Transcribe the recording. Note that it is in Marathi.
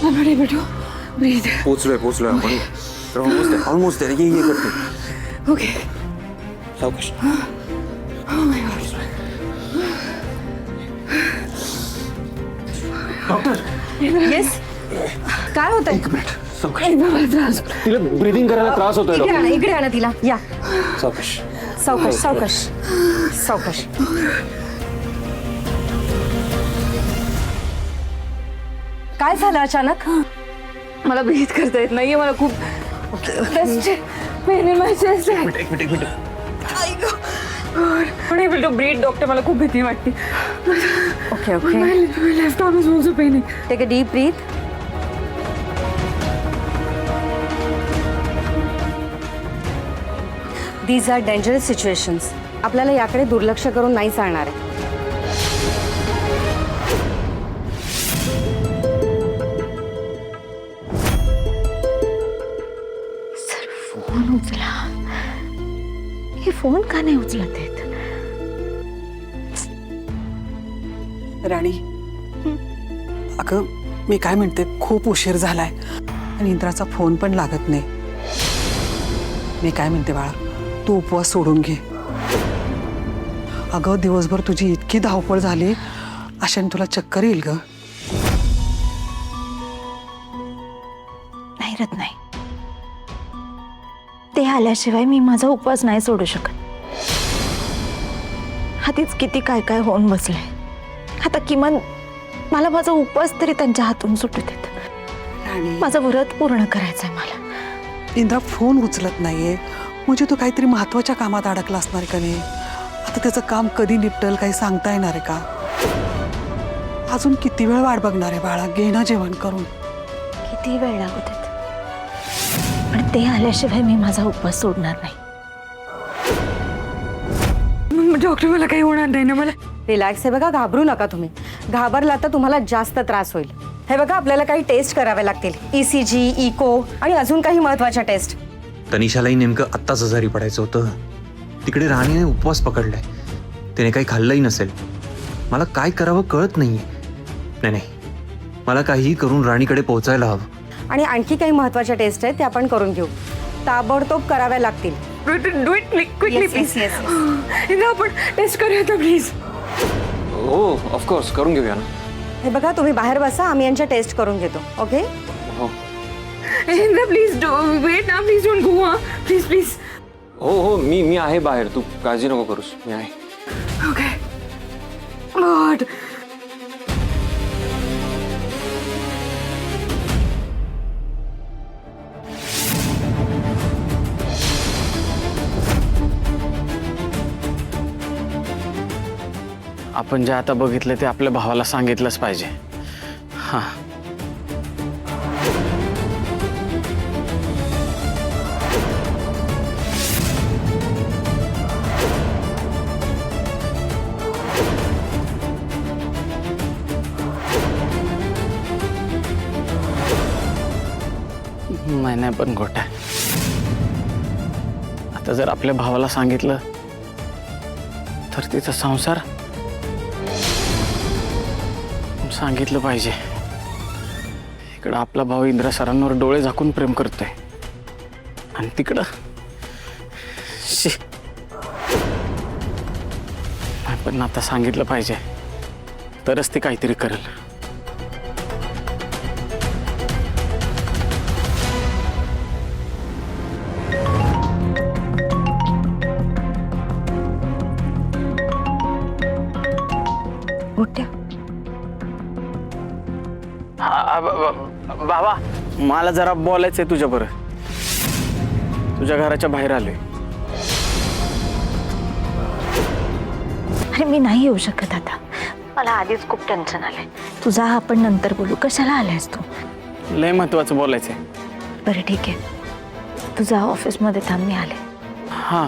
I'm not able to breathe. पोचलोय आपण ऑलमोस्ट आहे ये करते Okay. सावकाश Oh my gosh. Doctor yes काय होतंय? सावकाश तिला ब्रीदिंग करायला त्रास होतोय इकडे आणा तिला या सावकाश सावकाश सावकाश सावकाश काय झालं अचानक? मला ब्रीथ करता येत नाहीये. मला खूप पेन इन माय चेस्ट. एक minute unable to breathe. Doctor मला खूप भीती वाटते. Okay okay My left arm is also paining. Take a deep breath. These are dangerous situations. आपल्याला याकडे दुर्लक्ष करून नाही चालणार आहे. फोन उचला. हे फोन का नाही उचलत आहेत? राणी अगं मी काय म्हणते खूप उशीर झालाय आणि इंद्राचा फोन पण लागत नाही. मी काय म्हणते बाळा तू उपवास सोडून घे. अगं दिवसभर तुझी इतकी धावपळ झाली अशाने तुला चक्कर येईल ग. नाही रत नाही. ते आल्याशिवाय मी माझा उपवास नाही सोडू शकत. आधीच किती काय काय होऊन बसलंय. आता किमान मला माझा उपवास तरी त्यांच्या हातून सुटू देत. राणी माझं व्रत पूर्ण करायचंय मला. इंद्रा फोन उचलत नाहीये म्हणजे तू काहीतरी महत्वाच्या कामात अडकला असणार का नाही. आता त्याचं काम कधी निपटल काही सांगता येणार आहे का. अजून किती वेळ वाट बघणार आहे बाळा. घे ना जेवण करून. किती वेळ लागू देत पण ते आल्याशिवाय मी माझा उपवास सोडणार नाही. डॉक्टर मला काही होणार नाही ना. मला रिलॅक्स आहे बघा. घाबरू नका तुम्ही. घाबरला तर तुम्हाला जास्त त्रास होईल. हे बघा आपल्याला काही टेस्ट करावे लागतील. ECG, इको आणि अजून काही महत्वाच्या टेस्ट. तनिषालाही नेमकं आत्ताच आजारी पडायचं होतं. तिकडे राणीने उपवास पकडलाय. तिने काही खाल्लंही नसेल. मला काय करावं कळत नाहीये. नाही मला काहीही करून राणीकडे पोहोचायला हवं. आणि आणखी काही महत्वाच्या टेस्ट आहेत त्या आपण करून घेऊ. ताबडतोब कराव्या लागतील. Do it quickly Yes, yes, yes. एकदा आपण टेस्ट करूया तर प्लीज. हो ऑफकोर्स करून घेऊया ना. हे बघा तुम्ही बाहेर बसा. आम्ही यांच्या टेस्ट करून घेतो. ओके हो इंद्रा प्लीज वेट ना. Please don't go. हा प्लीज प्लीज. हो मी आहे बाहेर. तू काळजी नको करूस. मी आहे. Okay God. आपण जे आता बघितलं ते आपल्या भावाला सांगितलंच पाहिजे. हां नाही पण गोट्या. आता जर आपल्या भावाला सांगितलं तर तिचा संसार सांगितलं पाहिजे. इकडं आपला भाऊ इंद्रा सरांवर डोळे झाकून प्रेम करतोय आणि तिकडं पण आता सांगितलं पाहिजे तरच ती काहीतरी करेल. गोट्या बाबा मला जरा बोलायचंय तुझ्याबरोबर. तुझ्या घराच्या बाहेर आलोय. अरे मी नाही येऊ शकत आता. मला आधीच खूप टेन्शन आलंय. तुझा आपण नंतर बोलू. कशाला आलायस तू? लय महत्वाचं बोलायचंय. बरं ठीक आहे. तुझा ऑफिसमध्ये थांब. मी आले. हां